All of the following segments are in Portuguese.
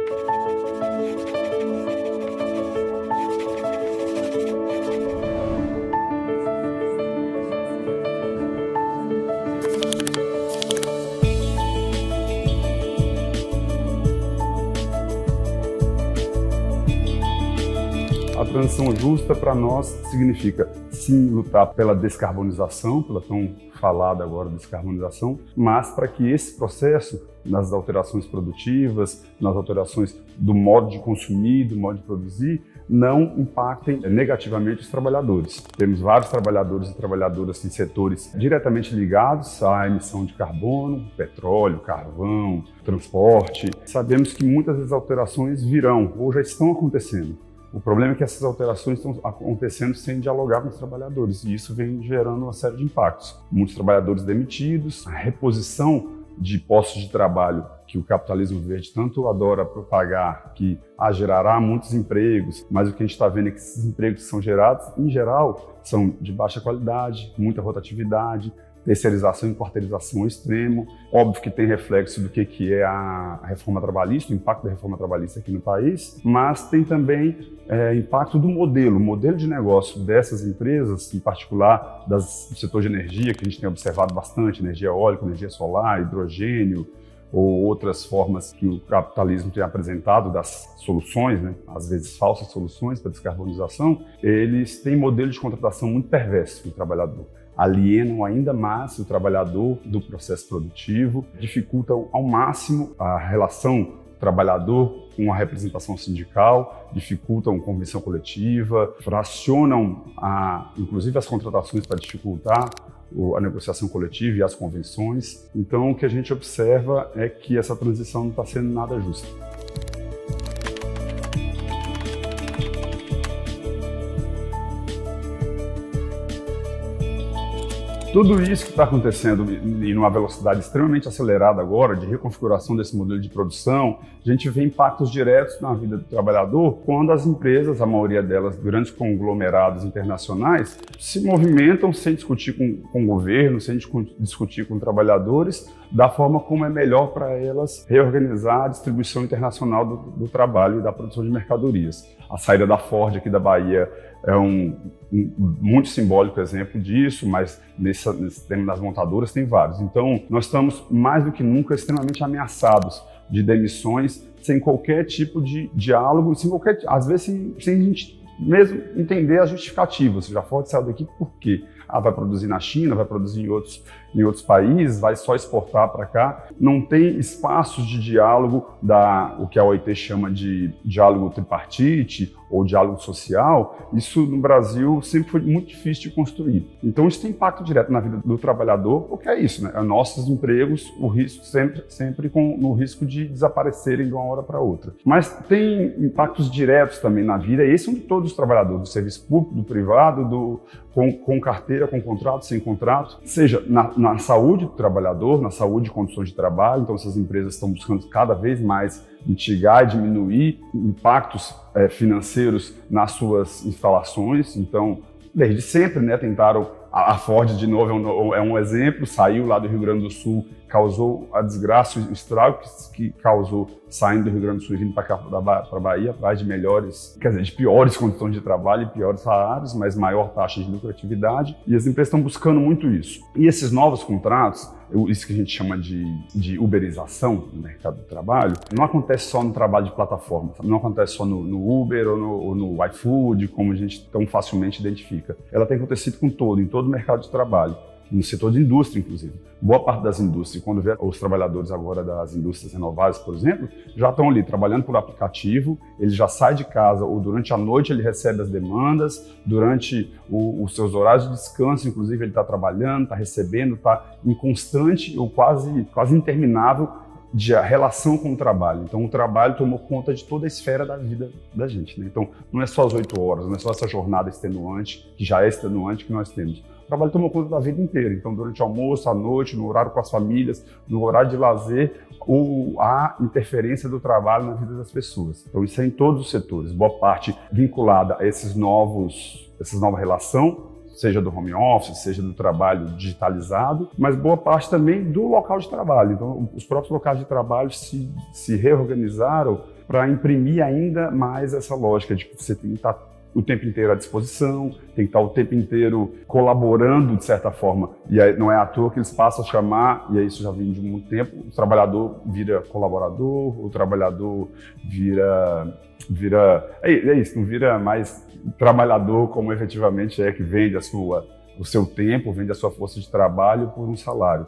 A transição justa para nós significa, sim, lutar pela descarbonização, pela tão falada agora descarbonização, mas para que esse processo, nas alterações produtivas, nas alterações do modo de consumir, do modo de produzir, não impactem negativamente os trabalhadores. Temos vários trabalhadores e trabalhadoras em setores diretamente ligados à emissão de carbono, petróleo, carvão, transporte. Sabemos que muitas das alterações virão ou já estão acontecendo. O problema é que essas alterações estão acontecendo sem dialogar com os trabalhadores, e isso vem gerando uma série de impactos. Muitos trabalhadores demitidos, a reposição de postos de trabalho que o capitalismo verde tanto adora propagar, que gerará muitos empregos, mas o que a gente está vendo é que esses empregos que são gerados, em geral, são de baixa qualidade, muita rotatividade, terceirização e quarteirização ao extremo. Óbvio que tem reflexo do que é a reforma trabalhista, o impacto da reforma trabalhista aqui no país, mas tem também impacto do modelo de negócio dessas empresas, em particular do setor de energia, que a gente tem observado bastante, energia eólica, energia solar, hidrogênio, ou outras formas que o capitalismo tem apresentado das soluções, né? Às vezes falsas soluções para descarbonização. Eles têm modelo de contratação muito perverso do trabalhador. Alienam ainda mais o trabalhador do processo produtivo, dificultam ao máximo a relação trabalhador com a representação sindical, dificultam a convenção coletiva, fracionam inclusive as contratações para dificultar a negociação coletiva e as convenções. Então, o que a gente observa é que essa transição não está sendo nada justa. Tudo isso que está acontecendo em uma velocidade extremamente acelerada agora, de reconfiguração desse modelo de produção, a gente vê impactos diretos na vida do trabalhador quando as empresas, a maioria delas grandes conglomerados internacionais, se movimentam sem discutir com o governo, sem discutir com trabalhadores, da forma como é melhor para elas reorganizar a distribuição internacional do trabalho e da produção de mercadorias. A saída da Ford aqui da Bahia é um muito simbólico exemplo disso, mas nesse tema das montadoras tem vários. Então, nós estamos mais do que nunca extremamente ameaçados de demissões, sem qualquer tipo de diálogo, às vezes sem a gente mesmo entender as justificativas. Já Ford saiu daqui por quê? Vai produzir na China, vai produzir em outros países, vai só exportar para cá. Não tem espaços de diálogo, o que a OIT chama de diálogo tripartite ou diálogo social. Isso no Brasil sempre foi muito difícil de construir. Então isso tem impacto direto na vida do trabalhador, porque é isso, né? Nossos empregos, o risco sempre no risco de desaparecerem de uma hora para outra. Mas tem impactos diretos também na vida, e esse é um de todos os trabalhadores, do serviço público, do privado, com carteira, com contrato, sem contrato, seja na saúde do trabalhador, na saúde e condições de trabalho. Então essas empresas estão buscando cada vez mais mitigar e diminuir impactos financeiros nas suas instalações. Então, desde sempre, né, tentaram. A Ford, de novo, é um exemplo, saiu lá do Rio Grande do Sul, causou a desgraça, o estrago que causou saindo do Rio Grande do Sul e vindo para cá, para a Bahia, atrás de de piores condições de trabalho e piores salários, mas maior taxa de lucratividade. E as empresas estão buscando muito isso. E esses novos contratos, isso que a gente chama de uberização no mercado do trabalho, não acontece só no trabalho de plataforma, não acontece só no Uber ou no iFood, como a gente tão facilmente identifica. Ela tem acontecido em todo o mercado de trabalho, no setor de indústria, inclusive. Boa parte das indústrias, quando vê os trabalhadores agora das indústrias renováveis, por exemplo, já estão ali trabalhando por aplicativo, ele já sai de casa ou durante a noite ele recebe as demandas, durante os seus horários de descanso, inclusive, ele está trabalhando, está recebendo, está em constante ou quase interminável de relação com o trabalho. Então, o trabalho tomou conta de toda a esfera da vida da gente, né? Então, não é só as 8 horas, não é só essa jornada extenuante, que já é extenuante, que nós temos. O trabalho tomou conta da vida inteira. Então, durante o almoço, à noite, no horário com as famílias, no horário de lazer, há interferência do trabalho na vida das pessoas. Então, isso é em todos os setores. Boa parte vinculada a essa nova relação, seja do home office, seja do trabalho digitalizado, mas boa parte também do local de trabalho. Então, os próprios locais de trabalho se reorganizaram para imprimir ainda mais essa lógica de que você tem que estar o tempo inteiro à disposição, tem que estar o tempo inteiro colaborando de certa forma. E aí não é à toa que eles passam a chamar, e isso já vem de muito tempo, o trabalhador vira colaborador, o trabalhador é isso, não vira mais trabalhador como efetivamente é, que vende o seu tempo, vende a sua força de trabalho por um salário.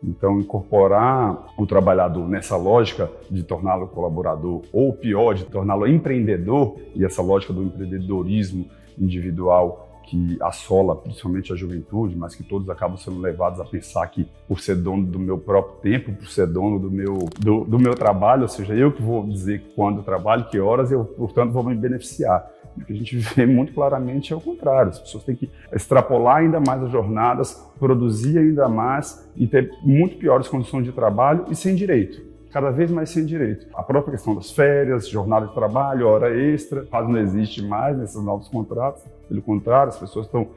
Então, incorporar o trabalhador nessa lógica de torná-lo colaborador, ou pior, de torná-lo empreendedor, e essa lógica do empreendedorismo individual que assola principalmente a juventude, mas que todos acabam sendo levados a pensar que por ser dono do meu próprio tempo, por ser dono do meu trabalho, ou seja, eu que vou dizer quando trabalho, que horas eu, portanto, vou me beneficiar. O que a gente vê muito claramente é o contrário. As pessoas têm que extrapolar ainda mais as jornadas, produzir ainda mais e ter muito piores condições de trabalho e sem direito. Cada vez mais sem direito. A própria questão das férias, jornada de trabalho, hora extra, quase não existe mais nesses novos contratos. Pelo contrário, as pessoas estão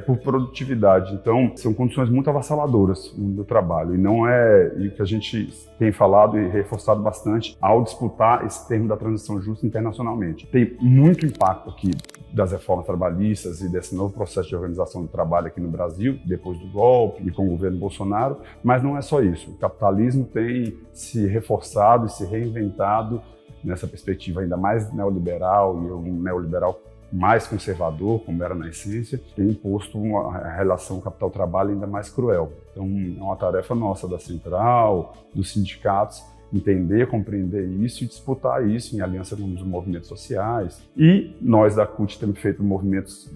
por produtividade. Então, são condições muito avassaladoras do trabalho. E não é o que a gente tem falado e reforçado bastante ao disputar esse termo da transição justa internacionalmente. Tem muito impacto aqui das reformas trabalhistas e desse novo processo de organização do trabalho aqui no Brasil, depois do golpe e com o governo Bolsonaro, mas não é só isso. O capitalismo tem se reforçado e se reinventado nessa perspectiva ainda mais neoliberal, e um neoliberal mais conservador, como era na essência, tem imposto uma relação capital-trabalho ainda mais cruel. Então, é uma tarefa nossa da Central, dos sindicatos, entender, compreender isso e disputar isso em aliança com os movimentos sociais. E nós da CUT temos feito movimentos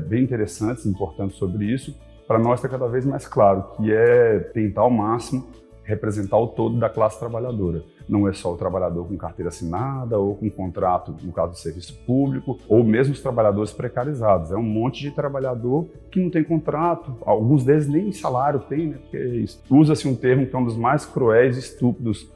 bem interessantes, importantes sobre isso. Para nós está cada vez mais claro que é tentar ao máximo representar o todo da classe trabalhadora. Não é só o trabalhador com carteira assinada ou com contrato, no caso do serviço público, ou mesmo os trabalhadores precarizados. É um monte de trabalhador que não tem contrato, alguns deles nem salário tem, né? Porque é isso. Usa-se um termo que é um dos mais cruéis e estúpidos,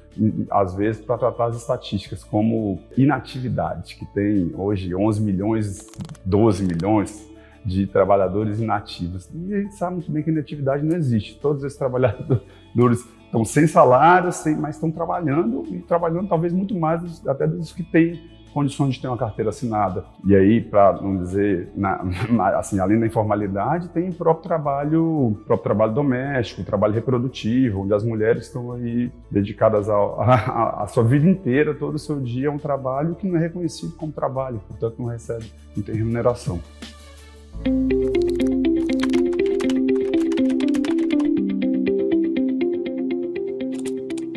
às vezes, para tratar as estatísticas, como inatividade, que tem hoje 11 milhões, 12 milhões de trabalhadores inativos. E a gente sabe muito bem que a inatividade não existe. Todos esses trabalhadores estão sem salário, mas estão trabalhando, e trabalhando talvez muito mais até dos que têm condições de ter uma carteira assinada. E aí, para não dizer, assim, além da informalidade, tem o próprio trabalho doméstico, o trabalho reprodutivo, onde as mulheres estão aí dedicadas a sua vida inteira, todo o seu dia, a um trabalho que não é reconhecido como trabalho, portanto não tem remuneração.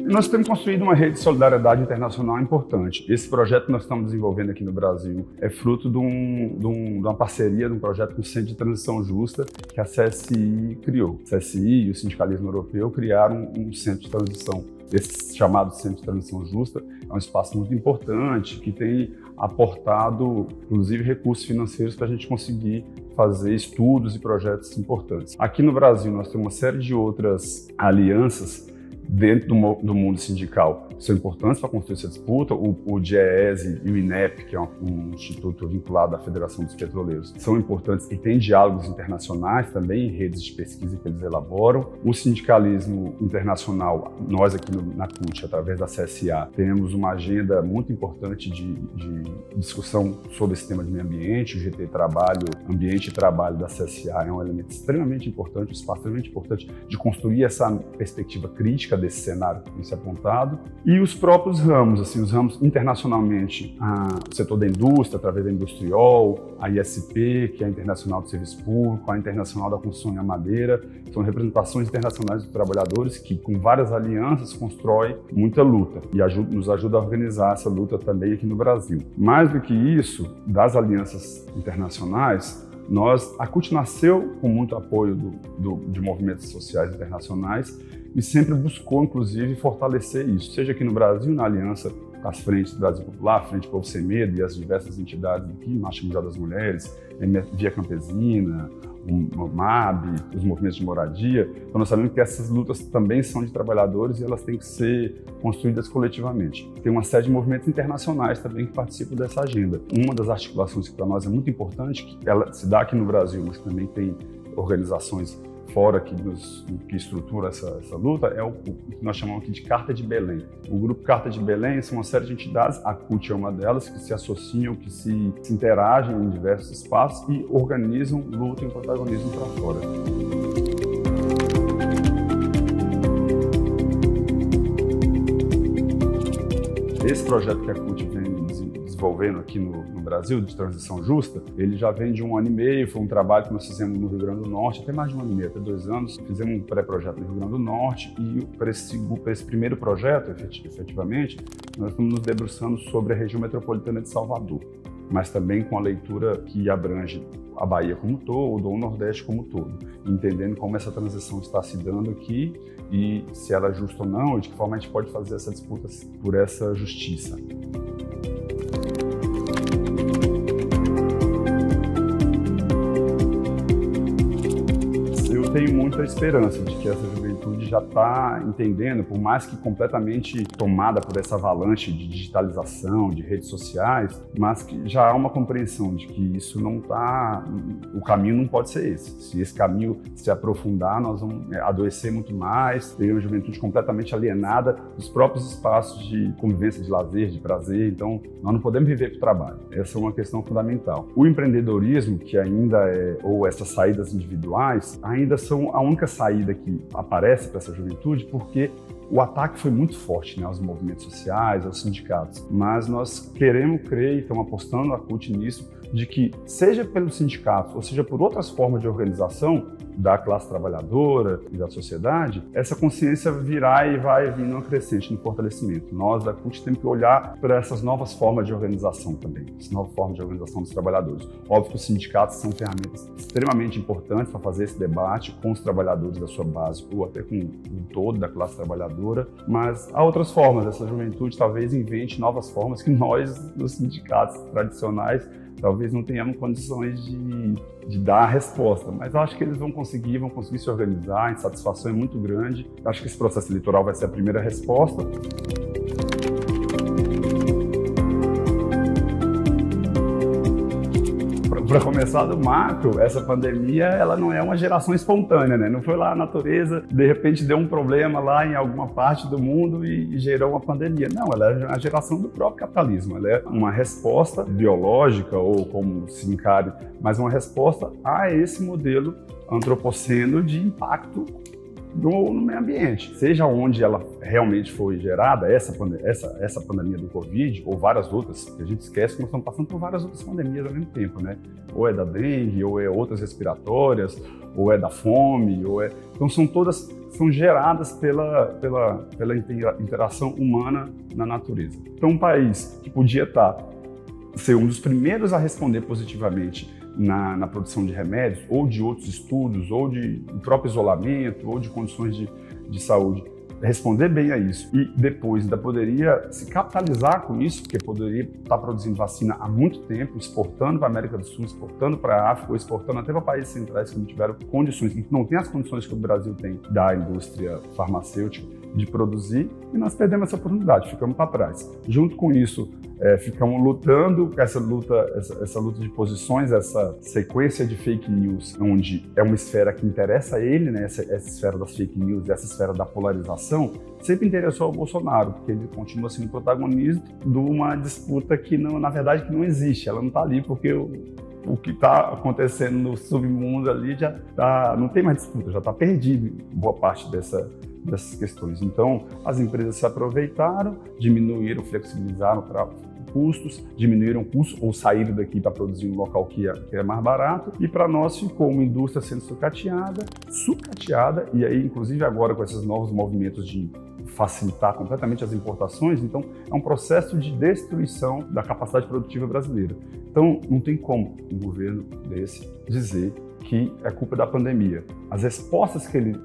Nós temos construído uma rede de solidariedade internacional importante. Esse projeto que nós estamos desenvolvendo aqui no Brasil é fruto de uma parceria, de um projeto com o Centro de Transição Justa que a CSI criou. A CSI e o sindicalismo europeu criaram um centro de transição. Esse chamado Centro de Transição Justa é um espaço muito importante que tem aportado, inclusive, recursos financeiros para a gente conseguir fazer estudos e projetos importantes. Aqui no Brasil, nós temos uma série de outras alianças dentro do mundo sindical são importantes para construir essa disputa. O DIEESE e o INEP, que é um instituto vinculado à Federação dos Petroleiros, são importantes e tem diálogos internacionais também, redes de pesquisa que eles elaboram. O sindicalismo internacional, nós aqui na CUT, através da CSA, temos uma agenda muito importante de discussão sobre esse tema de meio ambiente. O GT Trabalho, Ambiente e Trabalho da CSA é um elemento extremamente importante, um espaço extremamente importante de construir essa perspectiva crítica desse cenário que tem se apontado. E os próprios ramos, assim, os ramos internacionalmente, o setor da indústria, através da Industriol, a ISP, que é a Internacional do Serviço Público, a Internacional da Construção e a Madeira, são representações internacionais dos trabalhadores que, com várias alianças, constroem muita luta e nos ajuda a organizar essa luta também aqui no Brasil. Mais do que isso, das alianças internacionais, a CUT nasceu com muito apoio de movimentos sociais internacionais e sempre buscou, inclusive, fortalecer isso, seja aqui no Brasil, na aliança com as frentes do Brasil Popular, Frente Povo Sem Medo e as diversas entidades aqui, Marcha Mundial das Mulheres, Via Campesina, o MAB, os movimentos de moradia. Então nós sabemos que essas lutas também são de trabalhadores e elas têm que ser construídas coletivamente. Tem uma série de movimentos internacionais também que participam dessa agenda. Uma das articulações que para nós é muito importante, que ela se dá aqui no Brasil, mas também tem organizações fora que estrutura essa luta é o que nós chamamos aqui de Carta de Belém. O Grupo Carta de Belém são uma série de entidades, a CUT é uma delas, que se associam, que se interagem em diversos espaços e organizam, lutam e protagonizam para fora. Esse projeto que a CUT vem desenvolvendo aqui no Brasil, de transição justa, ele já vem de 1 ano e meio, foi um trabalho que nós fizemos no Rio Grande do Norte, até mais de 1 ano e meio, até 2 anos, fizemos um pré-projeto no Rio Grande do Norte e para esse primeiro projeto, efetivamente, nós estamos nos debruçando sobre a região metropolitana de Salvador, mas também com a leitura que abrange a Bahia como um todo, ou o Nordeste como um todo, entendendo como essa transição está se dando aqui e se ela é justa ou não, e de que forma a gente pode fazer essa disputa por essa justiça. Eu tenho muita esperança de que essa juventude já está entendendo, por mais que completamente tomada por essa avalanche de digitalização, de redes sociais, mas que já há uma compreensão de que isso não está, o caminho não pode ser esse. Se esse caminho se aprofundar, nós vamos adoecer muito mais, ter uma juventude completamente alienada dos próprios espaços de convivência, de lazer, de prazer. Então, nós não podemos viver para o trabalho. Essa é uma questão fundamental. O empreendedorismo, que ainda ou essas saídas individuais, ainda são a única saída que aparece para essa juventude, porque o ataque foi muito forte, né, aos movimentos sociais, aos sindicatos. Mas nós queremos crer e estamos apostando a CUT nisso, de que, seja pelos sindicatos ou seja por outras formas de organização da classe trabalhadora e da sociedade, essa consciência virá e vai vir numa crescente, no fortalecimento. Nós, da CUT, temos que olhar para essas novas formas de organização também, essa nova forma de organização dos trabalhadores. Óbvio que os sindicatos são ferramentas extremamente importantes para fazer esse debate com os trabalhadores da sua base ou até com o todo da classe trabalhadora, mas há outras formas. Essa juventude talvez invente novas formas que nós, dos sindicatos tradicionais, talvez não tenhamos condições de dar a resposta, mas eu acho que eles vão conseguir se organizar, a insatisfação é muito grande. Eu acho que esse processo eleitoral vai ser a primeira resposta. Para começar do macro, essa pandemia ela não é uma geração espontânea, né? Não foi lá a natureza, de repente deu um problema lá em alguma parte do mundo e gerou uma pandemia. Não, ela é a geração do próprio capitalismo. Ela é uma resposta biológica ou como se encare, mas uma resposta a esse modelo antropoceno de impacto no meio ambiente. Seja onde ela realmente foi gerada, essa pandemia do Covid, ou várias outras, que a gente esquece que nós estamos passando por várias outras pandemias ao mesmo tempo, né? Ou é da dengue, ou é outras respiratórias, ou é da fome, Então são geradas pela interação humana na natureza. Então um país que podia ser um dos primeiros a responder positivamente na produção de remédios, ou de outros estudos, ou de próprio isolamento, ou de condições de saúde, responder bem a isso e depois ainda poderia se capitalizar com isso, porque poderia estar produzindo vacina há muito tempo, exportando para a América do Sul, exportando para a África, ou exportando até para países centrais que não tiveram condições, que não tem as condições que o Brasil tem da indústria farmacêutica de produzir, e nós perdemos essa oportunidade, ficamos para trás. Junto com isso, ficamos lutando, essa luta de posições, essa sequência de fake news, onde é uma esfera que interessa a ele, né? Essa esfera das fake news, essa esfera da polarização, sempre interessou ao Bolsonaro, porque ele continua sendo protagonista de uma disputa que, na verdade, que não existe. Ela não está ali porque o que está acontecendo no submundo ali não tem mais disputa, já está perdido boa parte dessas questões. Então, as empresas se aproveitaram, diminuíram, flexibilizaram para custos, diminuíram custos ou saíram daqui para produzir um local que é mais barato, e para nós ficou uma indústria sendo sucateada, e aí, inclusive agora com esses novos movimentos de facilitar completamente as importações, então é um processo de destruição da capacidade produtiva brasileira. Então, não tem como um governo desse dizer que é culpa da pandemia. As respostas que ele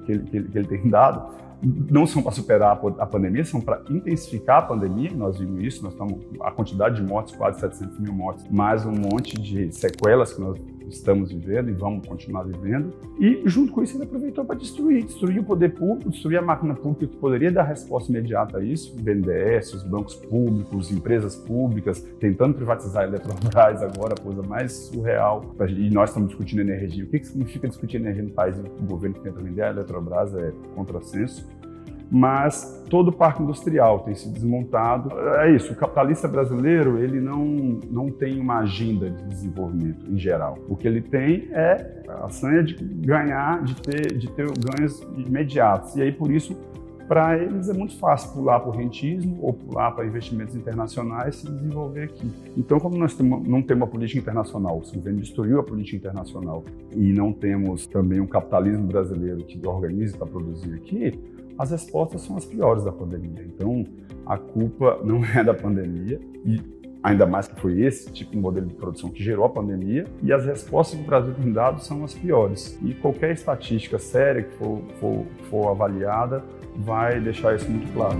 tem dado não são para superar a pandemia, são para intensificar a pandemia. Nós vimos isso, nós estamos a quantidade de mortes, quase 700 mil mortes, mais um monte de sequelas que nós estamos vivendo e vamos continuar vivendo. E, junto com isso, ele aproveitou para destruir o poder público, destruir a máquina pública que poderia dar resposta imediata a isso, o BNDES, os bancos públicos, empresas públicas, tentando privatizar a Eletrobras agora, a coisa mais surreal. E nós estamos discutindo energia. O que significa discutir energia no país? O governo que tenta vender a Eletrobras é contrassenso. Mas todo o parque industrial tem se desmontado. É isso, o capitalista brasileiro ele não tem uma agenda de desenvolvimento em geral. O que ele tem é a sanha de ganhar, de ter ganhos imediatos. E aí, por isso, para eles é muito fácil pular para o rentismo ou pular para investimentos internacionais e se desenvolver aqui. Então, como nós não temos uma política internacional, o governo destruiu a política internacional e não temos também um capitalismo brasileiro que organize para produzir aqui, as respostas são as piores da pandemia. Então, a culpa não é da pandemia, e ainda mais que foi esse tipo de modelo de produção que gerou a pandemia, e as respostas que o Brasil tem dado são as piores. E qualquer estatística séria que for avaliada vai deixar isso muito claro.